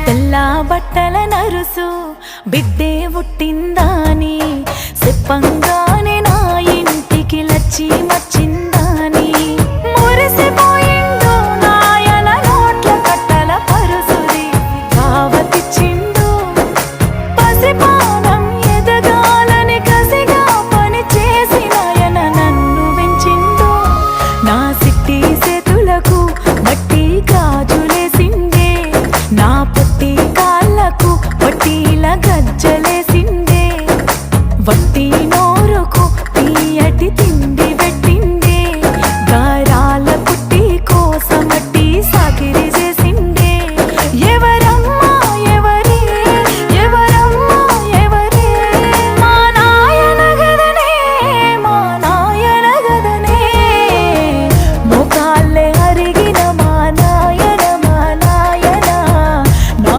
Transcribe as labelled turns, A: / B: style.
A: తెల్ల బట్టల నరుసు బిడ్డే పుట్టిందాని చెప్పంగానే నా ఇంటికి లచ్చి వచ్చిందాని మురిసిపోయిండు నాయన నోట్ల కట్టల పరుసుది కావతిచ్చిండు పసిపానం ఎదగాలని కసిగా పని చేసి నాయన నన్ను పెంచిండు నా సిట్టి చేతులకు మట్టి గాజులేసిండే నా పొట్టి కాళ్ళకు పట్టీల గజ్జల